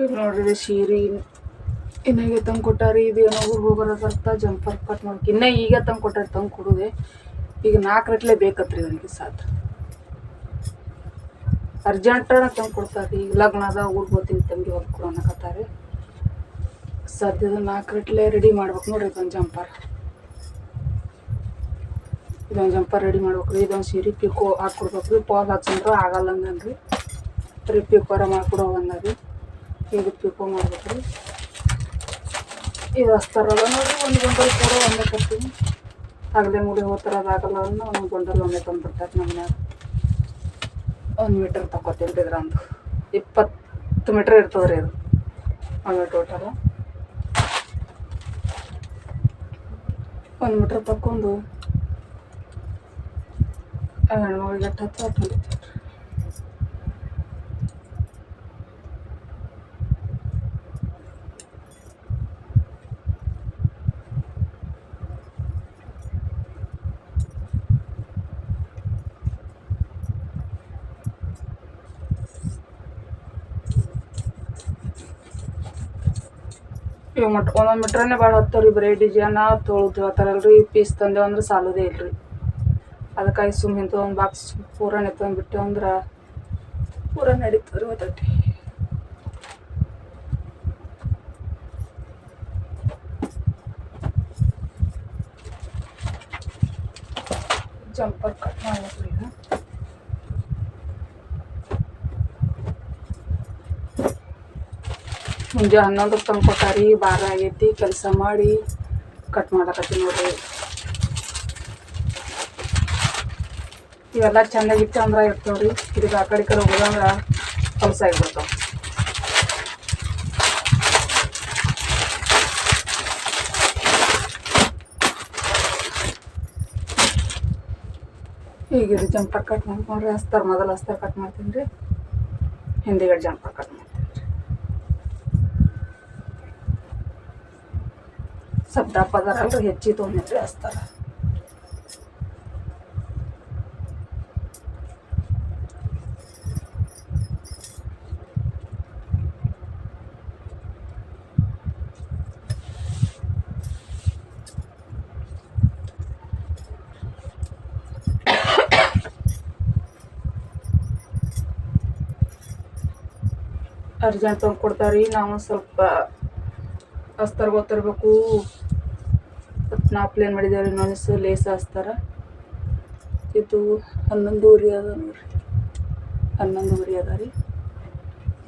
ಈಗ ನೋಡ್ರಿ ಸೀರೆ ಇನ್ನಾಗೆ ತಂದು ಕೊಟ್ಟಾರಿ. ಇದು ಏನೋ ಹೋಗೋರದಂತ ಜಂಪರ್ ಕಟ್ ಮಾಡ್ಕೊ ಇನ್ನೂ ಈಗ ತಂದು ಕೊಟ್ಟಾರಿ. ತಂದು ಕೊಡೋದೆ ಈಗ 4 ಗಂಟೆ ಬೇಕತ್ರಿ ಅವನಿಗೆ ಸಾಧ್ಯ ಅರ್ಜೆಂಟನ ತಂದು ಕೊಡ್ತಾರೆ. ಈಗ ಲಗ್ನ ಅದ ಊರಿಗೆ ಹೋಗ್ತೀನಿ ತಂಗಿ ಹೊಲ್ಕೊಡು ಅನ್ನಕತ್ತಾರೆ. ಸದ್ಯದ 4 ಗಂಟೆ ರೆಡಿ ಮಾಡ್ಬೇಕು ನೋಡ್ರಿ. ಇದೊಂದು ಜಂಪರ್ ರೆಡಿ ಮಾಡ್ಬೇಕ್ರಿ. ಇದೊಂದು ಸೀರೆ ಪಿಕೋ ಹಾಕ್ಕೊಡ್ಬೇಕ್ರಿ. ಪಾಲ್ ಹಚ್ಚಂದ್ರೆ ಆಗಲ್ಲ ಅಂದನ್ರಿ. ಬರೀ ಪಿಕೋರ ಮಾಡ್ಕೊಡೋ ಅಂದ್ರಿ. ಈಗ ಪಿಕೋ ಮಾಡ್ಬೇಕ್ರಿ. ಇದು ಹಚ್ತಾರಲ್ಲ ನೋಡ್ರಿ, ಒಂದು ಬಂಡಲ್ ಕೂಡ ಒಂದೇ ಕಟ್ತೀನಿ. ಆಗಲೇ ಮುಡಿ ಹೋಗ್ತಾರ ಅದಾಗಲ್ಲ ಅಂದ್ರೆ ಒಂದು ಬಂಡಲ್ ಒಂದೇ ತಂದುಬಿಡ್ತಾರೆ. ನಮ್ಮನ್ಯಾಗ 1 ಮೀಟರ್ ತಗೋತೀನಿ ರೀ. ಇದ್ರಂದು 20 ಮೀಟ್ರ್ ಇರ್ತದೆ ರೀ. ಇದು ಒಂದು ಟೋಟಲ್ 1 ಮೀಟ್ರ್ ತಗೊಂಡು ಹೆಣ್ಮಗಳಿಗೆ ಎಷ್ಟು ಹತ್ತು ಇವು ಒಂದೊಂದು ಮೀಟ್ರನೇ ಭಾಳ ಹತ್ತವ್ರಿ. ಬರೀ ಡಿಜೈನ ತೊಳ್ದು ಹೇಳ್ತಾರಲ್ರಿ. ಪೀಸ್ ತಂದೇವು ಅಂದ್ರೆ ಸಾಲೋದೇ ಇಲ್ರಿ. ಅದಕ್ಕಾಗಿ ಸುಮ್ಮನೆ ಇಂಥ ಒಂದು ಬಾಕ್ಸ್ ಪೂರನೇ ತಂದುಬಿಟ್ಟೆವು ಅಂದ್ರೆ ಪೂರ ನಡೀತದ್ರಿ. ಒತ್ತಟ್ಟಿ ಜಂಪರ್ ಕಟ್ ಮಾಡ್ಬೇಕ್ರಿ. ಈಗ ಮುಂಜಾನೆ 11ಕ್ಕೆ ತಂದು ಕೊಟ್ಟಾರಿ. 12 ಆಗೈತಿ. ಕೆಲಸ ಮಾಡಿ ಕಟ್ ಮಾಡಕತ್ತಿ ನೋಡ್ರಿ. ಇವೆಲ್ಲ ಚೆಂದಾಗಿತ್ತು ಅಂದ್ರೆ ಇರ್ತಾವ್ರಿ. ಇದಕ್ಕೆ ಆ ಕಡೆ ಹೋಗೋದಂದ್ರೆ ಕೆಲಸ ಆಗಿಬಿಡ್ತಾವೆ. ಈಗ ಇದು ಜಂಪರ್ ಕಟ್ ಮಾಡ್ಕೊಂಡ್ರಿ. ಮೊದಲು ಹಸ್ತಾರ ಕಟ್ ಮಾಡ್ತೀನಿ ರೀ. ಹಿಂದಿಗಡೆ ಜಂಪರ್ ಕಟ್ ಮಾಡ್ತೀನಿ ರೀ. ಸ್ವಲ್ಪ ದಪ್ಪ ಅದಾರಲ್ರಿ, ಹೆಚ್ಚಿ ತೊಗೊಂಡ್ರಿ ಹಸ್ತಾರ. ಅರ್ಜೆಂಟ್ ತಂದು ಕೊಡ್ತಾರೆ. ನಾವು ಸ್ವಲ್ಪ ಹಸ್ತಾರ ಗೊತ್ತಿರ್ಬೇಕು. ನಾವು ಪ್ಲೇನ್ ಮಾಡಿದ್ದೇವೆ ರೀ. ಇನ್ನೊಂದು ಲೇಸ್ ಹಸ್ತಾರ. ಇದು 11 ಅದ ನೋಡ್ರಿ. 11 ಅದ ರೀ.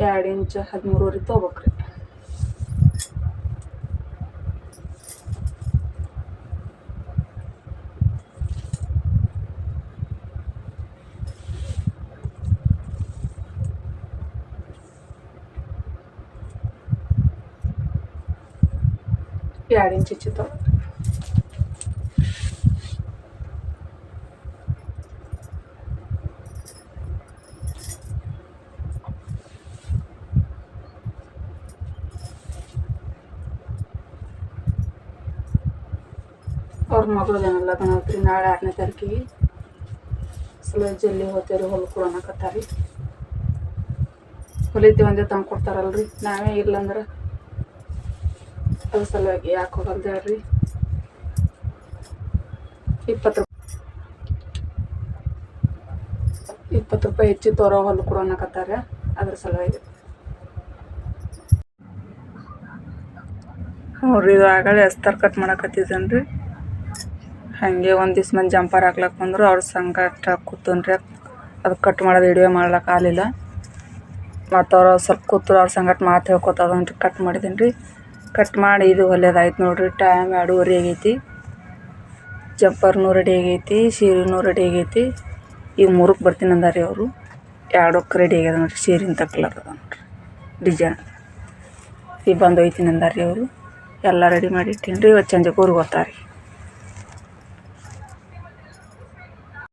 2 ಇಂಚ್ 13 ತೊಗೋಬೇಕ್ರಿ. ಎರಡು ಇಂಚ್ ಹೆಚ್ಚು ತೊಗೊಳ್ರಿ. ಅವ್ರ ಮಗಳದೇನೆಲ್ಲ ಬಂದ್ರಿ. ನಾಳೆ 6ನೇ ತಾರೀಕಿಗೆ ಸ್ವಲ್ಪ ಜಲ್ದಿ ಹೋಗ್ತೇವ್ರಿ. ಹೊಲ್ಕೊಡು ಅನ್ನಕತ್ತಾರಿ. ಹೊಲಿತೀವಿ ಒಂದೇ ತಂದು ಕೊಡ್ತಾರಲ್ರಿ. ನಾವೇ ಇರ್ಲಂದ್ರೆ ಅದ್ರ ಸಲುವಾಗಿ ಯಾಕೆ ಹೋಗಲ್ದು ಹೇಳ್ರಿ. 20 ರೂಪಾಯಿ ಹೆಚ್ಚು ತೋರೋ ಹೊಲ್ಕೊಡು ಅನ್ನಕತ್ತಾರ. ಅದ್ರ ಸಲುವಾಗಿ ನೋಡ್ರಿ. ಇದು ಆಗಲೇ ಅಸ್ತರ್ ಕಟ್ ಮಾಡಕತ್ತಿದ್ದೇನೆ ರೀ. ಹಾಗೆ ಒಂದು ದಿವ್ಸ ಮಂದಿ ಜಂಪರ್ ಹಾಕ್ಲಕ್ಕೆ ಬಂದರು. ಅವ್ರ ಸಂಗಟ ಕೂತನ್ರಿ. ಅದು ಕಟ್ ಮಾಡೋದು ವಿಡಿಯೋ ಮಾಡ್ಲಿಕ್ಕೆ ಆಗಲಿಲ್ಲ. ಮತ್ತು ಅವ್ರು ಸ್ವಲ್ಪ ಕೂತರು. ಅವ್ರ ಸಂಗಟ ಮಾತು ಹೇಳ್ಕೊತದನ್ರಿ. ಕಟ್ ಮಾಡಿದ್ದೀನಿ ರೀ. ಕಟ್ ಮಾಡಿ ಇದು ಹೊಲಿಯೋದಾಯ್ತು ನೋಡ್ರಿ. ಟೈಮ್ 2:30 ಆಗೈತಿ. ಜಂಪರ್ನೂ ರೆಡಿ ಆಗೈತಿ. ಸೀರೆನೂ ರೆಡಿ ಆಗೈತಿ. ಈಗ 3ಕ್ಕೆ ಬರ್ತೀನಿ ಅಂದಾರಿ ಅವರು. 2ಕ್ಕೆ ರೆಡಿ ಆಗ್ಯದ ನೋಡ್ರಿ. ಸೀರೆಂಥ ಕಲರ್ ಅದ ನೋಡ್ರಿ. ಡಿಸೈನ್ ಈಗ ಬಂದು ಒಯ್ತೀನಿ ಅಂದಾರಿ ಅವರು. ಎಲ್ಲ ರೆಡಿ ಮಾಡಿ ಇಟ್ಟೀನಿ ರೀ. ಇವತ್ತು ಸಂಜೆಗೆ ಊರಿಗೆ ಹೋಗ್ತಾರೆ.